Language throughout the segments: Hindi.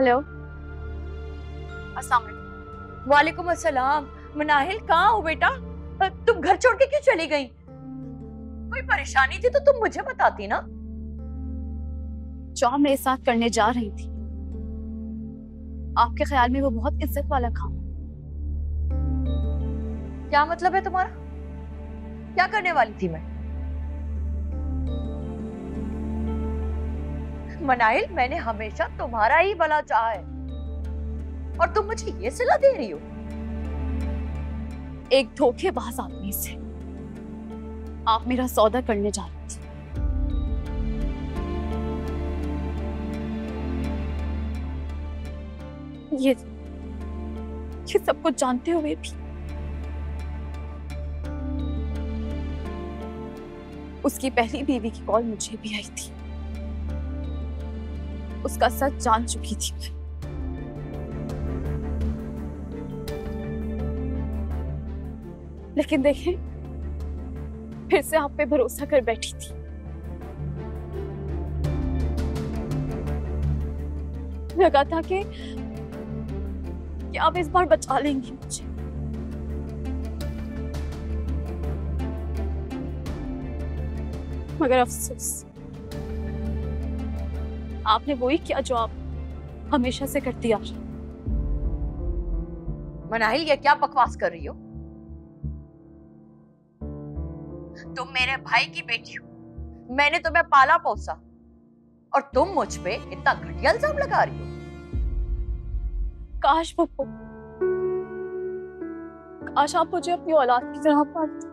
हेलो, अस्सलाम वालेकुम। वालेकुम अस्सलाम। मनाहिल कहाँ हो बेटा? तुम घर छोड़ के क्यों चली गई? कोई परेशानी थी तो तुम मुझे बताती ना। जॉब मेरे साथ करने जा रही थी। आपके ख्याल में वो बहुत इज्जत वाला काम? क्या मतलब है तुम्हारा? क्या करने वाली थी मैं? मनाहिल, मैंने हमेशा तुम्हारा ही भला चाहा है और तुम मुझे ये सलाह दे रही हो? एक धोखेबाज आदमी से आप मेरा सौदा करने जा रही थी। ये सब कुछ जानते हुए भी उसकी पहली बीवी की कॉल मुझे भी आई थी। उसका सच जान चुकी थी मैं। लेकिन देखें, फिर से आप पे भरोसा कर बैठी थी। लगा था कि आप इस बार बचा लेंगी मुझे। मगर अफसोस, आपने वही किया जो आप हमेशा से करती आ रही। मनाहिल, ये क्या बकवास कर रही हो? तुम मेरे भाई की बेटी हो, मैंने तुम्हें पाला पोसा और तुम मुझ पे इतना घटिया इल्जाम लगा रही हो। काश पप्पू, काश आप मुझे अपनी औलाद की तरह पालते।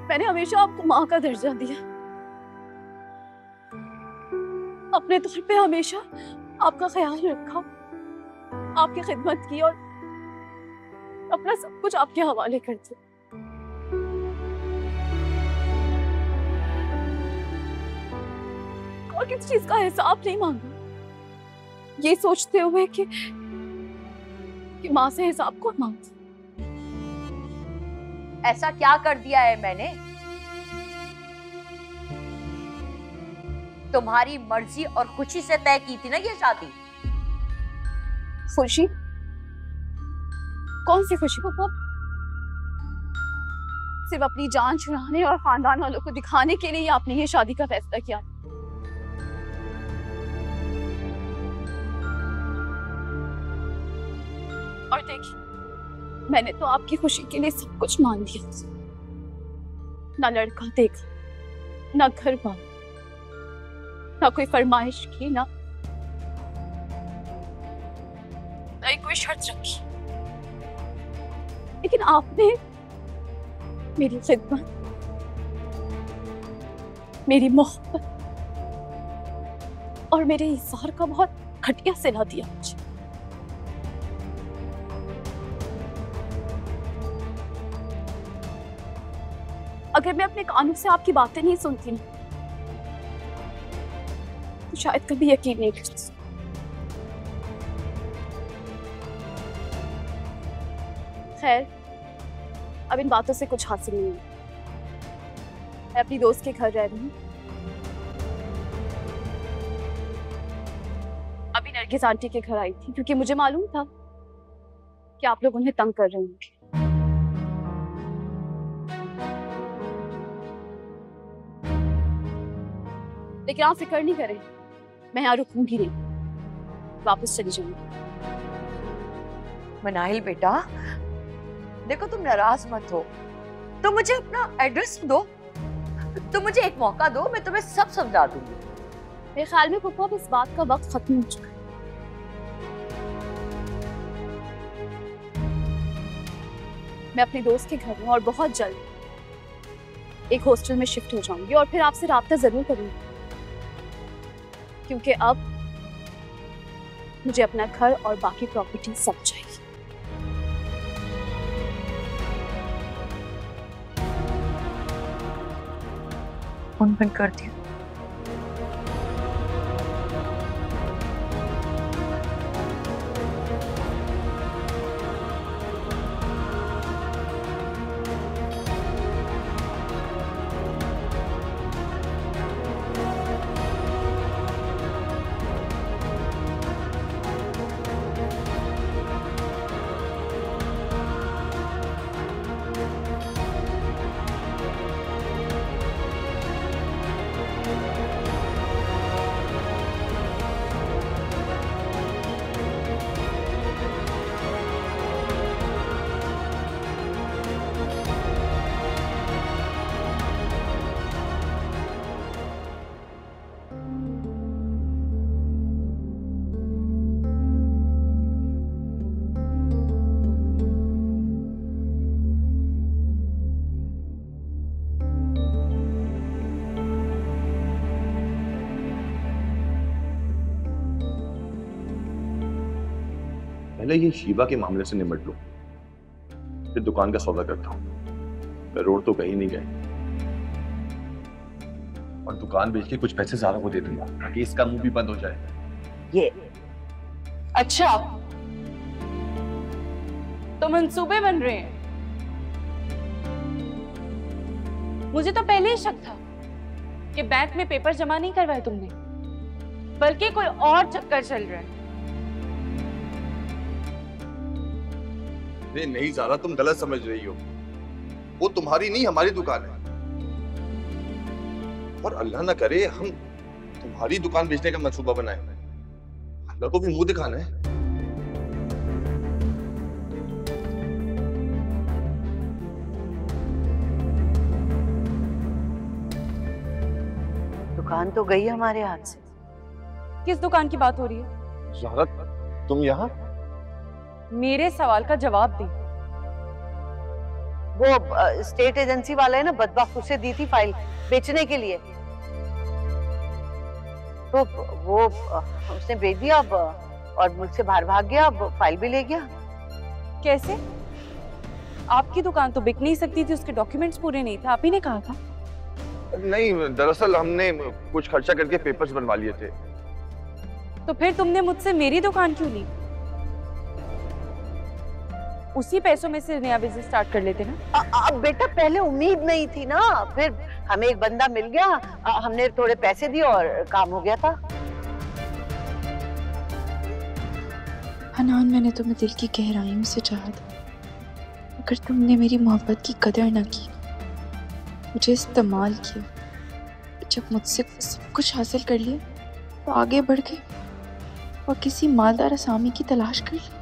मैंने हमेशा आपको माँ का दर्जा दिया। अपने तौर पे हमेशा आपका ख्याल रखा, आपकी खिदमत की और अपना सब कुछ आपके हवाले कर दिया। और किसी चीज का हिसाब नहीं मांगा, ये सोचते हुए कि माँ से हिसाब कौन मांगता। ऐसा क्या कर दिया है मैंने? तुम्हारी मर्जी और खुशी से तय की थी ना ये शादी। खुशी? कौन सी खुशी पापा? सिर्फ अपनी जान छुड़ाने और खानदान वालों को दिखाने के लिए आपने ये शादी का फैसला किया। और देखिए, मैंने तो आपकी खुशी के लिए सब कुछ मान दिया। ना लड़का देखा, ना घर पाला, ना कोई फरमाइश की, ना कोई शर्त रखी। लेकिन आपने मेरी खिदमत, मेरी मोहब्बत और मेरे इज़हार का बहुत घटिया सिला दिया मुझे। अगर मैं अपने कानों से आपकी बातें नहीं सुनती ना, तो शायद कभी यकीन नहीं करती। खैर, अब इन बातों से कुछ हासिल नहीं है। मैं अपनी दोस्त के घर रह रही हूँ। अभी नरगिस आंटी के घर आई थी क्योंकि मुझे मालूम था कि आप लोग उन्हें तंग कर रहे होंगे। लेकिन आप फिक्र नहीं करें, मैं यहाँ रुकूंगी नहीं, वापस चली जाऊंगी। मनाहिल बेटा, देखो तुम नाराज मत हो, तुम मुझे अपना एड्रेस दो, तुम मुझे एक मौका दो, मैं तुम्हें सब समझा दूंगी। मेरे ख्याल में पप्पा, इस बात का वक्त खत्म हो चुका है। मैं अपने दोस्त के घर हूँ और बहुत जल्द एक हॉस्टल में शिफ्ट हो जाऊंगी और फिर आपसे राब्ता जरूर करूंगी, क्योंकि अब मुझे अपना घर और बाकी प्रॉपर्टी सब चाहिए। फोन बंद कर दिया। पहले ये शीबा के मामले से निपट लो, फिर दुकान का सौदा करता हूँ। रोड तो कहीं नहीं गए, और दुकान बेच के कुछ पैसे ज़ारा को दे दूंगा ताकि इसका मुंह भी बंद हो जाए। ये अच्छा, तो मंसूबे बन रहे हैं। मुझे तो पहले ही शक था कि बैंक में पेपर जमा नहीं करवाए तुमने, बल्कि कोई और चक्कर चल रहा है। नहीं ज़ारा, तुम गलत समझ रही हो। वो तुम्हारी नहीं, हमारी दुकान है, और अल्लाह ना करे हम तुम्हारी दुकान बेचने का मंसूबा बनाए। अल्लाह को भी मुंह दिखाना है। दुकान तो गई हमारे हाथ से। किस दुकान की बात हो रही है? ज़ारा, तुम यहाँ? मेरे सवाल का जवाब दे। वो स्टेट एजेंसी वाला है ना, बदबख्त, उसे दी थी फाइल बेचने के लिए, तो वो उसने भेज दिया अब, और मुल्क से बाहर भाग गया, अब फाइल भी ले गया। कैसे? आपकी दुकान तो बिक नहीं सकती थी, उसके डॉक्यूमेंट्स पूरे नहीं थे, आप ही ने कहा था। नहीं, दरअसल हमने कुछ खर्चा करके पेपर्स बनवा लिए थे। तो फिर तुमने मुझसे मेरी दुकान क्यों ली? उसी पैसों में से नया बिजनेस स्टार्ट कर लेते ना। अब बेटा, पहले उम्मीद नहीं थी ना, फिर हमें एक बंदा मिल गया, हमने थोड़े पैसे दिए और काम हो गया था। हनान, मैंने तुम्हें दिल की गहराइयों से चाहा था, अगर तुमने मेरी मोहब्बत की कदर न की, मुझे इस्तेमाल किया, जब मुझसे सब कुछ हासिल कर लिया तो आगे बढ़ गए और किसी मालदार असामी की तलाश कर ली।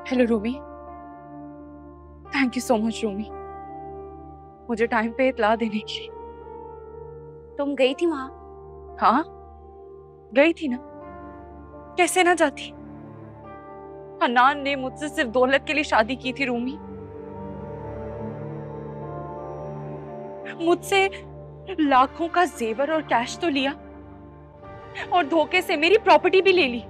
Hello Rumi, thank you so much Rumi, मुझे टाइम पे इत्तला देने के लिए। तुम गई थी वहां? हाँ, गई थी ना, कैसे ना जाती। हनान ने मुझसे सिर्फ दौलत के लिए शादी की थी रूमी, मुझसे लाखों का जेवर और कैश तो लिया, और धोखे से मेरी प्रॉपर्टी भी ले ली।